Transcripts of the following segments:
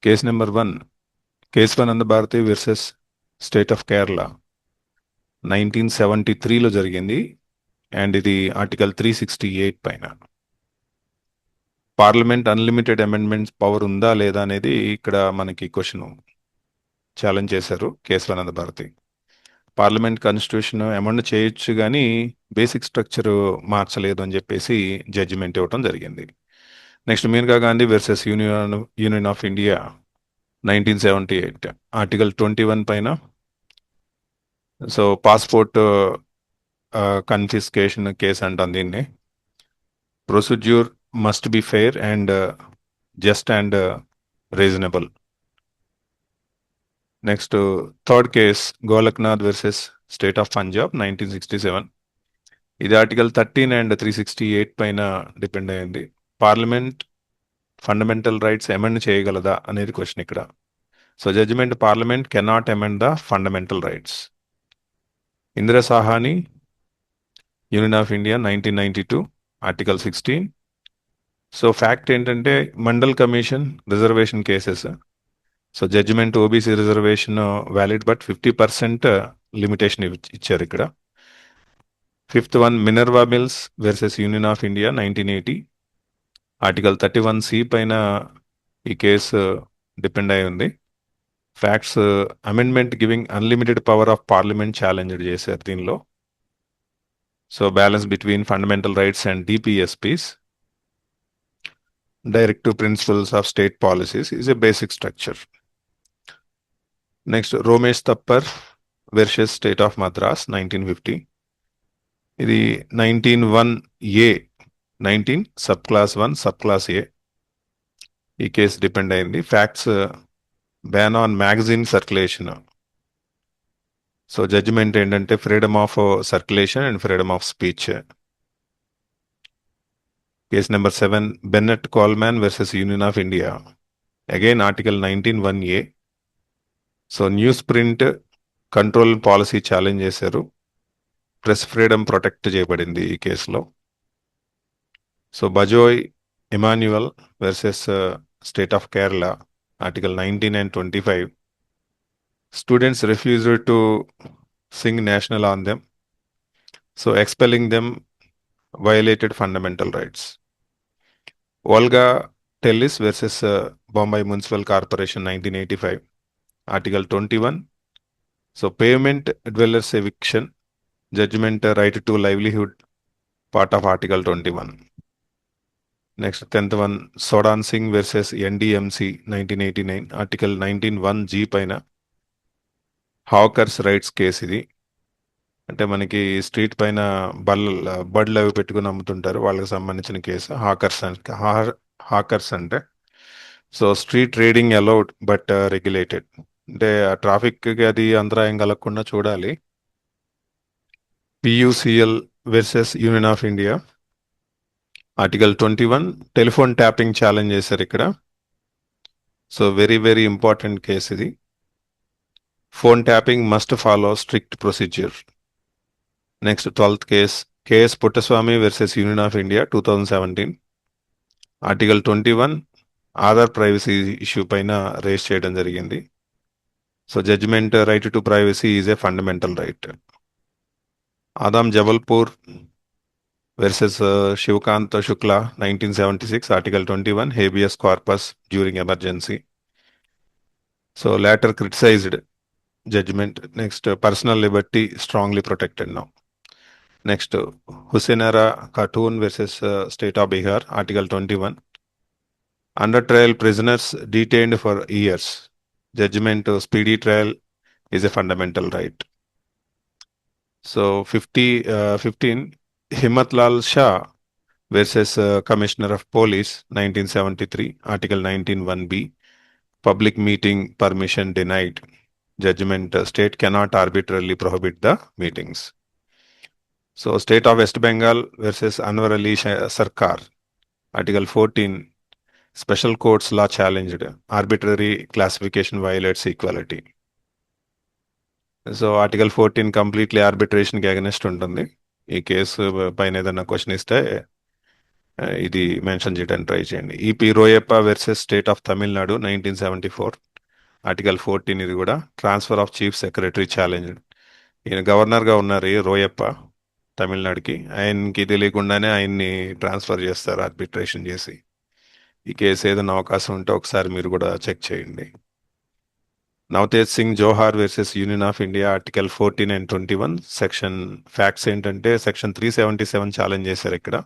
Case number 1, Kesavananda Bharati versus state of Kerala 1973లో జరిగింది. And ఇది ఆర్టికల్ 368 పైన. పార్లమెంట్ అన్లిమిటెడ్ అమెండ్మెంట్స్ పవర్ ఉందా లేదా అనేది ఇక్కడ మనకి క్వశ్చన్ ఛాలెంజ్ చేశారు Kesavananda Bharati. Parliament constitution amend చేయొచ్చు కానీ బేసిక్ స్ట్రక్చర్ మార్చలేదు అని చెప్పేసి జడ్జిమెంట్ ఇవ్వడం జరిగింది. Next Maneka Gandhi versus union of India 1978 article 21 పైన. సో పాస్పోర్ట్ కన్ఫిస్కేషన్ కేసు అంటాం దీన్ని. Procedure must be fair and just and reasonable. Next third case Golaknath versus state of Punjab 1967. ఇది ఆర్టికల్ 13 అండ్ 368 పైన డిపెండ్ అయింది. పార్లమెంట్ ఫండమెంటల్ రైట్స్ అమెండ్ చేయగలదా అనేది question ఇక్కడ. So judgement parliament cannot amend the fundamental rights. Indira Sawhney union of India 1992 article 16. So fact ఏంటంటే Mandal commission reservation cases. So judgement OBC reservation valid but 50% limitation ఇచ్చారు ఇక్కడ. Fifth one Minerva mills versus union of India 1980 article 31C పైన ఈ case depend అయి ఉంది. Facts amendment giving unlimited power of parliament challenge చేశారు దీనిలో. So balance between fundamental rights and DPSPs, directive principles of state policies is a basic structure. Next, Romesh Tappar versus State of Madras 1950. ఇది 19(1)(a) 19 subclass 1 subclass A. ఈ case depend అయింది. Facts ban on magazine circulation. So judgement ఏంటంటే freedom of circulation and freedom of speech. Case number 7 Bennett Coleman versus union of India, again article 19(1)(a. So news print control policy challenge చేశారు. Press freedom protect చేయబడింది ఈ కేసులో. So Bijoe Emmanuel versus state of Kerala article 19 and 25. Students refused to sing national anthem. So expelling them violated fundamental rights. Olga Tellis versus Bombay Municipal Corporation 1985 article 21. So pavement dwellers eviction judgment right to livelihood part of article 21. Next 10th one Sodan Singh versus NDMC 1989 article 19(1)(g పైన hawkers rights case ఇది. అంటే మనకి street పైన బళ్ళు అవి పెట్టుకుని అమ్ముతుంటారు, వాళ్ళకి సంబంధించిన కేసు. హాకర్స్ అంటే so street trading allowed but regulated. అంటే ఆ ట్రాఫిక్కి అది అంతరాయం కలగకుండా చూడాలి. PUCL versus union of India article 21 telephone tapping challenge చేశారు ఇక్కడ. So very very important case ఇది. Phone tapping must follow strict procedure. Next 12th case KS Puttaswamy versus union of India 2017 article 21 Aadhaar privacy issue పైన raise చేయడం జరిగింది. So judgement right to privacy is a fundamental right. ఆదాం Jabalpur versus Shivkant Shukla 1976 article 21 habeas corpus during emergency. So latter criticized judgment. Next personal liberty strongly protected now. Next Husainara Khatun versus State of Bihar article 21 under trial prisoners detained for years, judgment speedy trial is a fundamental right. So 15 Himatlal Shah versus Commissioner of Police 1973 article 19(1)(b) public meeting permission denied, judgment state cannot arbitrarily prohibit the meetings. So State of West Bengal versus Anwar Ali Sarkar article 14 special courts law challenged, arbitrary classification violates equality. So article 14 completely ఆర్బిట్రేషన్కి against ఉంటుంది. ఈ case పైన ఏదైనా question ఇస్తే ఇది mention చేయడానికి try చేయండి. EP Royappa versus state of Tamil Nadu 1974, article 14. ఇది కూడా transfer of chief secretary challenge. ఈయన గవర్నర్గా ఉన్నారు ఈ రోయప్ప తమిళనాడుకి. ఆయనకి తెలియకుండానే ఆయన్ని ట్రాన్స్ఫర్ చేస్తారు ఆర్బిట్రేషన్ చేసి. ఈ కేసు ఏదైనా అవకాశం ఉంటే ఒకసారి మీరు కూడా చెక్ చేయండి. Navtej Singh Johar versus union of India, article 14 and 21. Section facts ఏంటంటే సెక్షన్ 377 ఛాలెంజ్ చేశారు ఇక్కడ.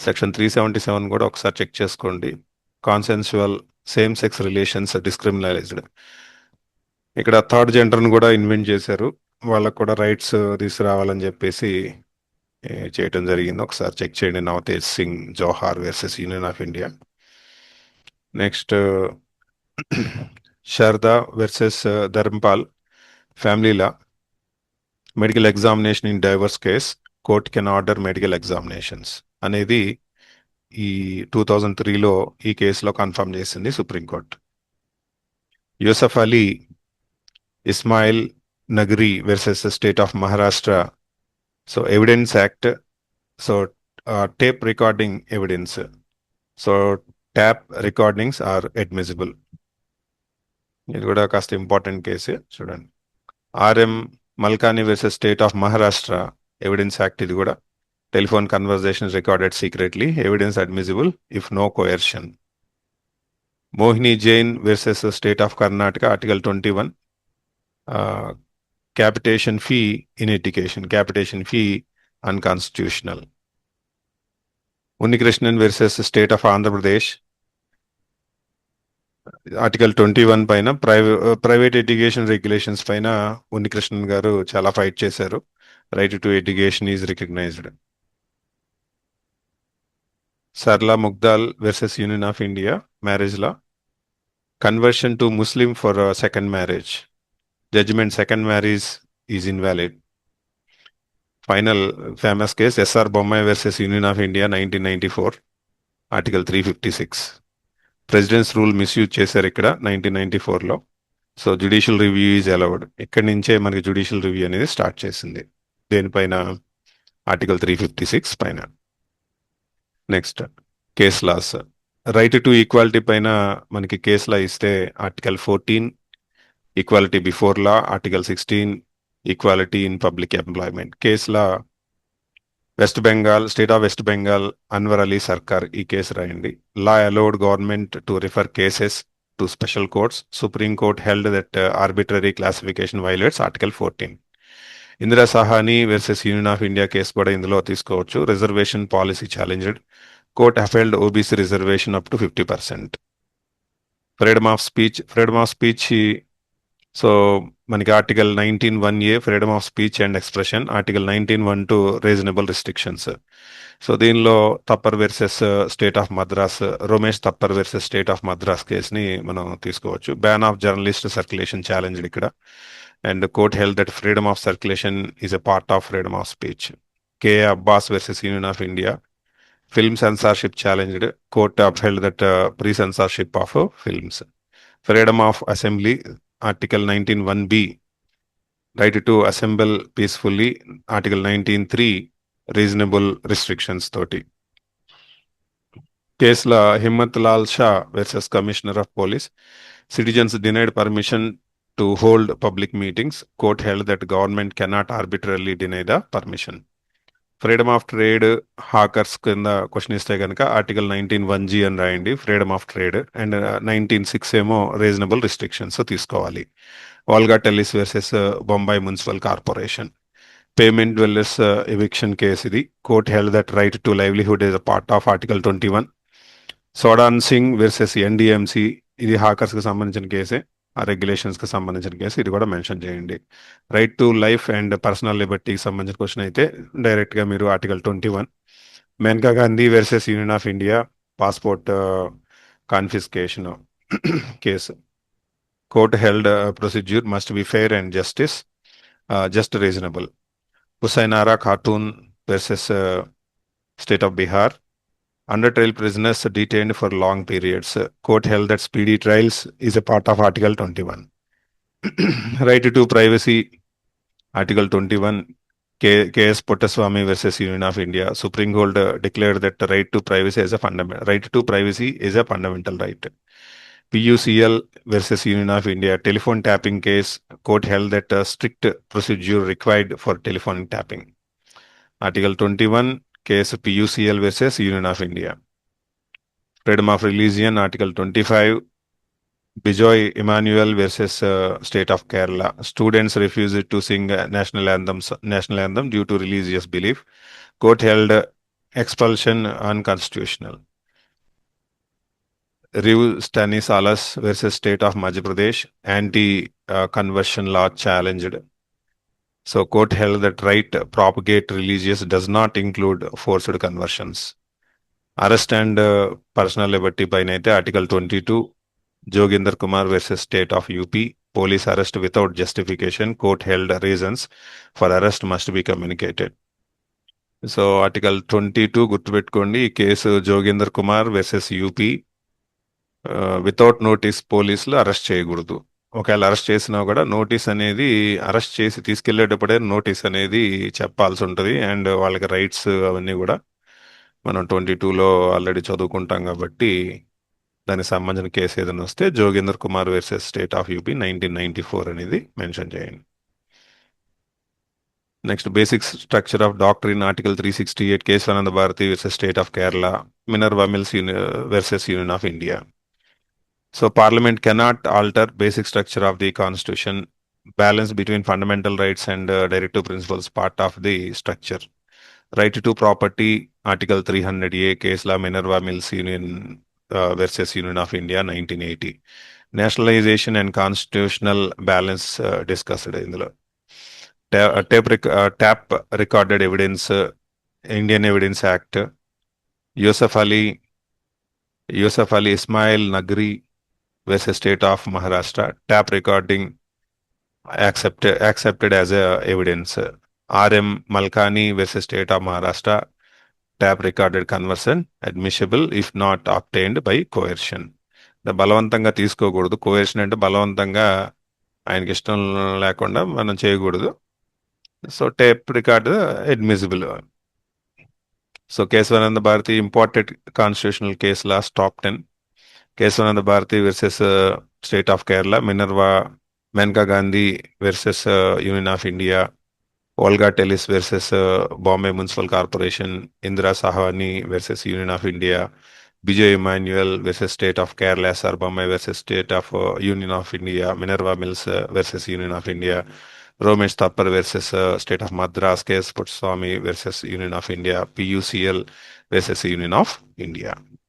సెక్షన్ 377 కూడా ఒకసారి చెక్ చేసుకోండి. Consensual same sex relations decriminalised. ఇక్కడ థర్డ్ జెండర్ను కూడా ఇన్వెంట్ చేశారు. వాళ్ళకు కూడా రైట్స్ తీసుకురావాలని చెప్పేసి చేయటం జరిగింది. ఒకసారి చెక్ చేయండి. Navtej Singh Johar versus union of India. Next Sharda versus Dharmapal family law. Medical examination in divorce case, court can order medical examinations అనేది ఈ 2003లో ఈ కేసులో కన్ఫర్మ్ చేసింది supreme court. Yusuf Ali Ismail Nagree versus state of Maharashtra. So evidence act, so tape recording evidence, so tap recordings are admissible. ఇది కూడా కాస్త important case చూడండి. RM Malkani versus state of Maharashtra evidence act. ఇది కూడా telephone conversation recorded secretly, evidence admissible if no coercion. Mohini Jain versus state of Karnataka, article 21. క్యాపిటేషన్ fee in education, క్యాపిటేషన్ fee unconstitutional. Unnikrishnan versus state of Andhra Pradesh, article 21 పైన private education regulations పైన ఉన్నికృష్ణన్ గారు చాలా fight చేశారు. Right to education is recognised. Sarla Mudgal versus union of India, marriage law. Conversion to Muslim for second marriage, judgement second marriage is invalid. Final famous case SR Bommai versus union of India 1994, article 356. President's rule misuse చేశారు ఇక్కడ 1994లో. So judicial review is allowed. ఇక్కడి నుంచే మనకి judicial review అనేది start చేసింది. దేనిపైన? Article 356 పైన. Next case laws. Right to equality పైన మనకి కేస్ లా ఇస్తే article 14 equality before law, article 16 equality in public employment. Case law West Bengal, state of West Bengal, Anwar Ali Sarkar. ఈ కేసు రాయండి. Law allowed government to refer cases to special courts. Supreme court held that arbitrary classification violates article 14. Indira Sawhney versus union of India case కూడా ఇందులో తీసుకోవచ్చు. Reservation policy challenged. Court upheld OBC reservation up to 50%. Freedom of speech, freedom of speech. So మనకి article 19(1)(a freedom of speech and expression, article 19(1)(2) reasonable restrictions. So దీనిలో Thapar versus state of Madras, Ramesh Thapar versus state of Madras కేసుని మనం తీసుకోవచ్చు. Ban of journalist circulation challenged ఇక్కడ. And court held that freedom of circulation is a part of freedom of speech. K A Abbas versus union of India, film censorship challenged. Court upheld that pre censorship of films. Freedom of assembly, article 19(1)(b right to assemble peacefully, article 19(3) reasonable restrictions తోటి. కేసులో Himmat Lal Shah versus commissioner of police, citizens denied permission to hold public meetings. Court held that government cannot arbitrarily deny the permission. Freedom of trade, hawkers కింద question ఇస్తే కనుక article 19(1)(g అని రాయండి, freedom of trade. And 19(6) ఏమో reasonable restrictions తీసుకోవాలి. Olga Tellis versus Bombay municipal corporation, pavement dwellers eviction case ఇది. Court held that right to livelihood is a part of article 21. Sodan Singh versus NDMC, ఇది హాకర్స్కి సంబంధించిన కేసే, ఆ రెగ్యులేషన్స్కి సంబంధించిన కేసు. ఇది కూడా మెన్షన్ చేయండి. Right to life and personal లిబర్టీకి సంబంధించిన క్వశ్చన్ అయితే డైరెక్ట్గా మీరు article 21. Maneka Gandhi versus union of India, passport confiscation case. Court held procedure must be fair and just reasonable. Hussainara Khatoon versus state of Bihar, under trial prisoners detained for long periods. Court held that speedy trials is a part of Article 21. Right to privacy, Article 21. K.S. Pottaswamy versus Union of India. Supreme Court declared that the right to privacy is a fundamental right. PUCL versus Union of India. Telephone tapping case. Court held that a strict procedure required for telephone tapping. Article 21. Case PUCL versus Union of India. Freedom of religion. Article 25. Bijoy Emmanuel versus State of Kerala. Students refused to sing national anthem due to religious belief. Court held expulsion unconstitutional. Riu Stanisalas versus State of Madhya Pradesh. Anti-conversion law challenged. So court held that right propagate religious does not include forced conversions. Arrest and personal liberty by Article 22. Joginder Kumar versus State of UP. Police arrest without justification. Court held reasons for arrest must be communicated. So article 22 గుర్తుపెట్టుకోండి. ఈ case Jogender Kumar versus UP. Without notice పోలీసులు arrest చేయకూడదు. ఒకవేళ arrest చేసినా కూడా notice అనేది arrest చేసి తీసుకెళ్లేటప్పుడే notice అనేది చెప్పాల్సి ఉంటుంది. అండ్ వాళ్ళకి రైట్స్ అవన్నీ కూడా మనం 22లో ఆల్రెడీ చదువుకుంటాం కాబట్టి దానికి సంబంధించిన కేసు ఏదైనా వస్తే Joginder Kumar versus state of UP 1994 అనేది మెన్షన్ చేయండి. Next basic structure of doctrine article 368 Kesavananda Bharati versus state of Kerala. Minerva mills versus union of India. So parliament cannot alter basic structure of the constitution. Balance between fundamental rights and directive principles part of the structure. Right to property article 300A case law Minerva Mills union versus Union of India 1980. Nationalization and constitutional balance discussed ఇందులో. Tap recorded evidence, Indian Evidence Act. Yusuf Ali Ismail Nagri versus State of Maharashtra. Tap recording accepted as a evidence. RM Malkani versus State of Maharashtra. Tap recorded conversion admissible if not obtained by coercion. బలవంతంగా తీసుకోకూడదు. Coercion అంటే బలవంతంగా ఆయనకి ఇష్టం లేకుండా మనం చేయకూడదు. So tape record admissible. So Kesavananda Bharati important constitutional case last top 10. Kesavananda Bharati versus state of Kerala. Minerva Maneka Gandhi versus union of India. Olga Tellis versus Bombay Municipal Corporation. Indira Sahani versus Union of India. Bijoy Emmanuel versus State of Kerala. Sar Bombay versus State of Union of India. Minerva Mills versus Union of India. Romesh Thapar versus State of Madras. K.S. Pottaswamy versus Union of India. PUCL versus Union of India.